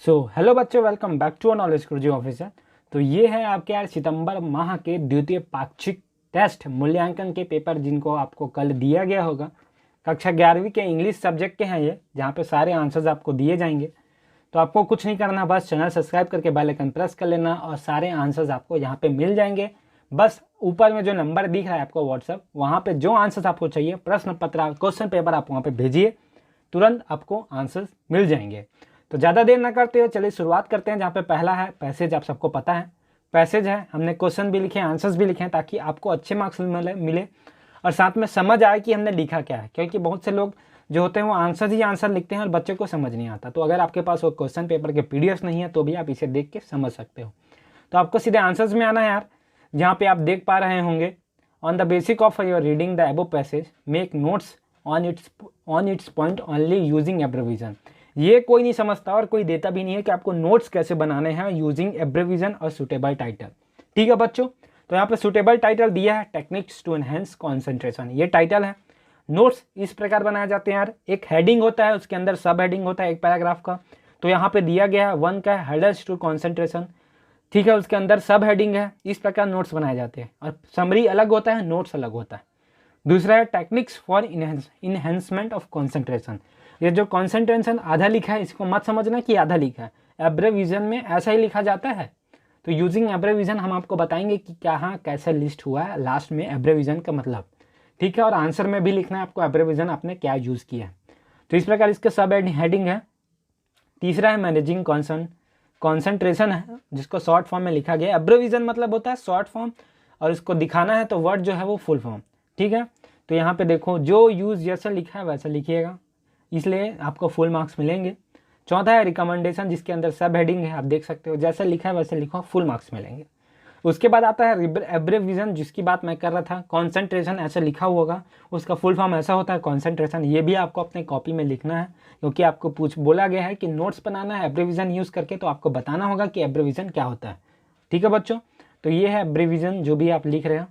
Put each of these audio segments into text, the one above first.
Hello बच्चों, welcome back to knowledge Guruji officer. तो ये है आपके यार सितंबर माह के द्वितीय पाक्षिक टेस्ट मूल्यांकन के पेपर जिनको आपको कल दिया गया होगा। कक्षा 11वीं के इंग्लिश सब्जेक्ट के हैं ये, जहाँ पे सारे आंसर्स आपको दिए जाएंगे। तो आपको कुछ नहीं करना, बस चैनल सब्सक्राइब करके बेल आइकन प्रेस कर लेना और सारे आंसर्स आपको यहाँ पे मिल जाएंगे। बस ऊपर में जो नंबर दिख रहा है आपको व्हाट्सअप, वहाँ पे जो आंसर्स आपको चाहिए, प्रश्न पत्र क्वेश्चन पेपर आप वहाँ पे भेजिए, तुरंत आपको आंसर्स मिल जाएंगे। तो ज़्यादा देर ना करते हुए चलिए शुरुआत करते हैं। जहाँ पे पहला है पैसेज, आप सबको पता है पैसेज है। हमने क्वेश्चन भी लिखे हैं, आंसर्स भी लिखे हैं, ताकि आपको अच्छे मार्क्स मिले और साथ में समझ आए कि हमने लिखा क्या है। क्योंकि बहुत से लोग जो होते हैं वो आंसर ही आंसर लिखते हैं और बच्चों को समझ नहीं आता। तो अगर आपके पास वो क्वेश्चन पेपर के PDF नहीं है तो भी आप इसे देख के समझ सकते हो। तो आपको सीधे आंसर्स में आना है यार। जहाँ पे आप देख पा रहे होंगे, on the basic of your reading the above passage make notes on its point only using abbreviation. ये कोई नहीं समझता और कोई देता भी नहीं है कि आपको नोट्स कैसे बनाने हैं यूजिंग एब्रीविजन और सुटेबल टाइटल। ठीक है बच्चों, तो यहाँ पे सुटेबल टाइटल दिया है टेक्निक्स टू एनहेंस कॉन्सेंट्रेशन, ये टाइटल है। नोट्स इस प्रकार बनाए जाते हैं यार, एक हेडिंग होता है, उसके अंदर सब हेडिंग होता है एक पैराग्राफ का। तो यहाँ पे दिया गया है 1 का हर्डल्स टू कॉन्सेंट्रेशन, ठीक है, उसके अंदर सब हेडिंग है। इस प्रकार नोट्स बनाए जाते हैं और समरी अलग होता है, नोट्स अलग होता है। दूसरा है techniques for enhancement of concentration. ये जो कॉन्सेंट्रेशन आधा लिखा है, इसको मत समझना कि आधा लिखा है, एब्रेविजन में ऐसा ही लिखा जाता है। तो यूजिंग एब्रेविजन हम आपको बताएंगे कि कहाँ कैसे लिस्ट हुआ है लास्ट में एब्रेविजन का मतलब, ठीक है। और आंसर में भी लिखना है आपको एब्रेविजन आपने क्या यूज़ किया है। तो इस प्रकार इसके सब हेडिंग है। तीसरा है मैनेजिंग कॉन्सेंट्रेशन है, जिसको शॉर्ट फॉर्म में लिखा गया है। एब्रेविजन मतलब होता है शॉर्ट फॉर्म, और इसको दिखाना है तो वर्ड जो है वो फुल फॉर्म, ठीक है। तो यहाँ पे देखो, जो यूज़ जैसा लिखा है वैसा लिखिएगा, इसलिए आपको फुल मार्क्स मिलेंगे। चौथा है रिकमेंडेशन, जिसके अंदर सब हेडिंग है, आप देख सकते हो, जैसा लिखा है वैसे लिखो, फुल मार्क्स मिलेंगे। उसके बाद आता है एब्रेविजन, जिसकी बात मैं कर रहा था। कॉन्सेंट्रेशन ऐसा लिखा हुआ होगा, उसका फुल फॉर्म ऐसा होता है कॉन्सेंट्रेशन। ये भी आपको अपने कॉपी में लिखना है, क्योंकि आपको बोला गया है कि नोट्स बनाना है एब्रेविजन यूज़ करके, तो आपको बताना होगा कि एब्रेविजन क्या होता है, ठीक है बच्चों। तो ये है एब्रेविजन, जो भी आप लिख रहे हो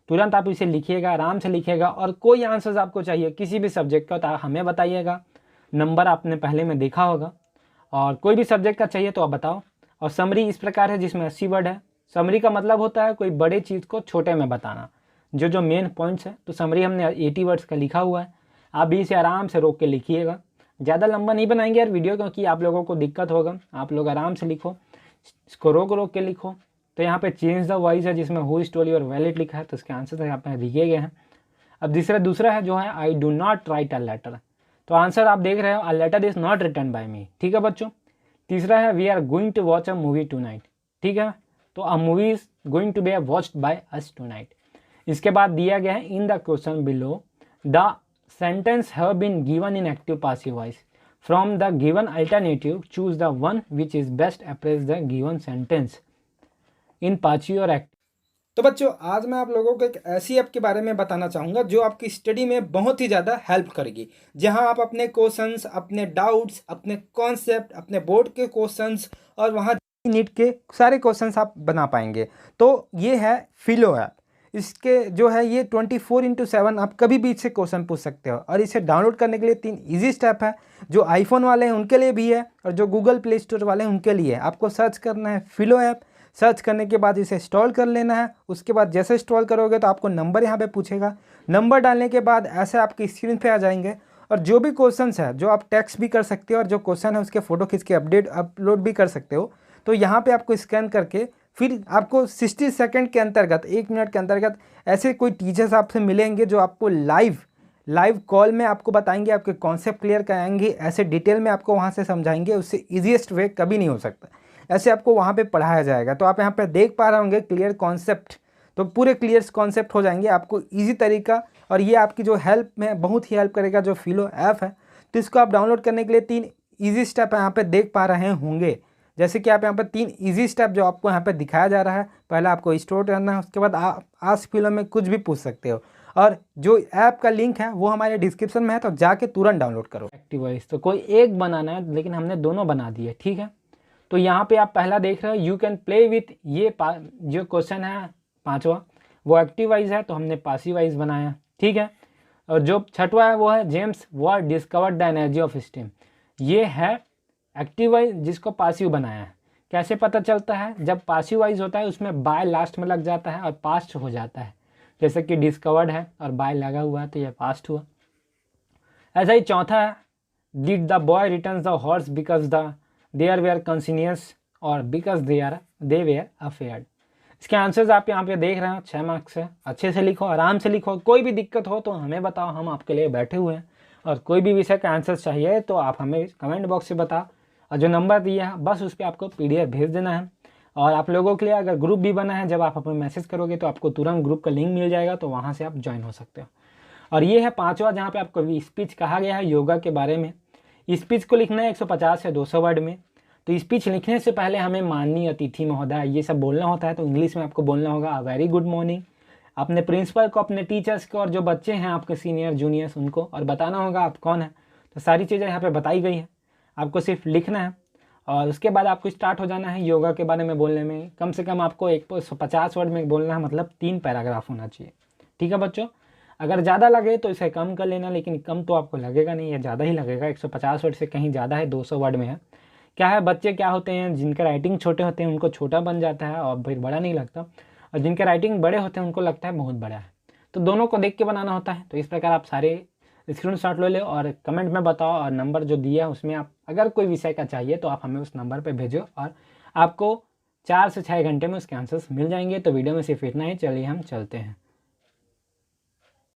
तुरंत आप इसे लिखिएगा, आराम से लिखिएगा। और कोई आंसर्स आपको चाहिए किसी भी सब्जेक्ट का तो आप हमें बताइएगा, नंबर आपने पहले में देखा होगा। और कोई भी सब्जेक्ट का चाहिए तो आप बताओ। और समरी इस प्रकार है, जिसमें 80 वर्ड है। समरी का मतलब होता है कोई बड़े चीज़ को छोटे में बताना, जो मेन पॉइंट्स है। तो समरी हमने 80 वर्ड्स का लिखा हुआ है, आप भी इसे आराम से रोक के लिखिएगा। ज़्यादा लंबा नहीं बनाएंगे यार वीडियो, क्योंकि आप लोगों को दिक्कत होगा। आप लोग आराम से लिखो, इसको रोक रोक के लिखो। तो यहाँ पे चेंज द वॉइस है, जिसमें हु स्टोरी और वैलिड लिखा है, तो इसके आंसर यहाँ पे दिए गए हैं। अब दूसरा है जो है I do not write a letter. तो आंसर आप देख रहे हो, a letter is not written by me, ठीक है बच्चों। तीसरा है we are going to watch a movie tonight, ठीक है। तो a movie is going to be watched by us tonight. इसके बाद दिया गया है in the question below the sentence have been given in active passive voice from the given alternative choose the one which is best apprise the given sentence in passive और active. तो बच्चों, आज मैं आप लोगों को एक ऐसी ऐप के बारे में बताना चाहूँगा जो आपकी स्टडी में बहुत ही ज़्यादा हेल्प करेगी, जहां आप अपने क्वेश्चंस, अपने डाउट्स, अपने कॉन्सेप्ट, अपने बोर्ड के क्वेश्चंस और वहां नीट के सारे क्वेश्चंस आप बना पाएंगे। तो ये है फिलो ऐप। इसके जो है ये 24/7 आप कभी भी इससे क्वेश्चन पूछ सकते हो। और इसे डाउनलोड करने के लिए 3 ईजी स्टेप है, जो आईफोन वाले हैं उनके लिए भी है और जो गूगल प्ले स्टोर वाले हैं उनके लिए। आपको सर्च करना है फिलो ऐप, सर्च करने के बाद इसे इंस्टॉल कर लेना है। उसके बाद जैसे इंस्टॉल करोगे तो आपको नंबर यहाँ पे पूछेगा, नंबर डालने के बाद ऐसे आपकी स्क्रीन पे आ जाएंगे। और जो भी क्वेश्चंस है, जो आप टेक्स्ट भी कर सकते हो और जो क्वेश्चन है उसके फ़ोटो खींच के अपलोड भी कर सकते हो। तो यहाँ पे आपको स्कैन करके फिर आपको 60 सेकंड के अंतर्गत, 1 मिनट के अंतर्गत ऐसे कोई टीचर्स आपसे मिलेंगे जो आपको लाइव कॉल में आपको बताएंगे, आपके कॉन्सेप्ट क्लियर कराएंगे, ऐसे डिटेल में आपको वहाँ से समझाएंगे। उससे ईजीएस्ट वे कभी नहीं हो सकता, ऐसे आपको वहाँ पे पढ़ाया जाएगा। तो आप यहाँ पे देख पा रहे होंगे क्लियर कॉन्सेप्ट, तो पूरे क्लियर कॉन्सेप्ट हो जाएंगे आपको ईजी तरीका। और ये आपकी जो हेल्प में बहुत ही हेल्प करेगा, जो फिलो ऐप है। तो इसको आप डाउनलोड करने के लिए 3 ईजी स्टेप यहाँ पे देख पा रहे होंगे। जैसे कि आप यहाँ पर 3 ईजी स्टेप जो आपको यहाँ पे दिखाया जा रहा है, पहले आपको इंस्टॉल करना है, उसके बाद आप आस्क फिलो में कुछ भी पूछ सकते हो। और जो ऐप का लिंक है वो हमारे डिस्क्रिप्शन में है, तो जाके तुरंत डाउनलोड करो। एक्टिव वॉइस तो कोई एक बनाना है, लेकिन हमने दोनों बना दिए, ठीक है। तो यहाँ पे आप पहला देख रहे हो, यू कैन प्ले विथ, ये जो क्वेश्चन है 5वां, वो एक्टिव वाइज है, तो हमने पासिव वाइज बनाया, ठीक है। और जो 6वां है वो है James Watt discovered the energy of steam, ये है एक्टिव वाइज जिसको पासिव बनाया है। कैसे पता चलता है? जब पासिव वाइज होता है उसमें बाय लास्ट में लग जाता है और पास्ट हो जाता है। जैसे कि डिस्कवर्ड है और बाय लगा हुआ है तो ये पास्ट हुआ। ऐसा ही चौथा है, did the boy return the horse because there were conscious or because they were afraid. इसके आंसर्स आप यहाँ पे देख रहे हैं, 6 मार्क्स है। अच्छे से लिखो, आराम से लिखो। कोई भी दिक्कत हो तो हमें बताओ, हम आपके लिए बैठे हुए हैं। और कोई भी विषय का आंसर चाहिए तो आप हमें कमेंट बॉक्स से बताओ, और जो नंबर दिया है बस उस पर आपको PDF भेज देना है। और आप लोगों के लिए अगर ग्रुप भी बना है, जब आप हमें मैसेज करोगे तो आपको तुरंत ग्रुप का लिंक मिल जाएगा, तो वहाँ से आप ज्वाइन हो सकते हो। और ये है 5वां, जहाँ पे आपको स्पीच कहा गया है योगा के बारे में। स्पीच को लिखना है 150 से 200 वर्ड में। तो स्पीच लिखने से पहले हमें माननीय अतिथि महोदय ये सब बोलना होता है। तो इंग्लिश में आपको बोलना होगा वेरी गुड मॉर्निंग, अपने प्रिंसिपल को, अपने टीचर्स को, और जो बच्चे हैं आपके सीनियर जूनियर्स उनको, और बताना होगा आप कौन है। तो सारी चीज़ें यहाँ पे बताई गई हैं, आपको सिर्फ लिखना है। और उसके बाद आपको स्टार्ट हो जाना है योगा के बारे में बोलने में। कम से कम आपको 150 वर्ड में बोलना है, मतलब 3 पैराग्राफ होना चाहिए। ठीक है बच्चों, अगर ज़्यादा लगे तो इसे कम कर लेना, लेकिन कम तो आपको लगेगा नहीं, ये ज़्यादा ही लगेगा। 150 वर्ड से कहीं ज़्यादा है, 200 वर्ड में है। क्या है, बच्चे क्या होते हैं जिनके राइटिंग छोटे होते हैं उनको छोटा बन जाता है और फिर बड़ा नहीं लगता, और जिनके राइटिंग बड़े होते हैं उनको लगता है बहुत बड़ा है। तो दोनों को देख के बनाना होता है। तो इस प्रकार आप सारे स्क्रीनशॉट ले लो और कमेंट में बताओ, और नंबर जो दिया है उसमें आप अगर कोई विषय का चाहिए तो आप हमें उस नंबर पर भेजो, और आपको 4 से 6 घंटे में उसके आंसर्स मिल जाएंगे। तो वीडियो में सिर्फ इतना ही, चलिए हम चलते हैं।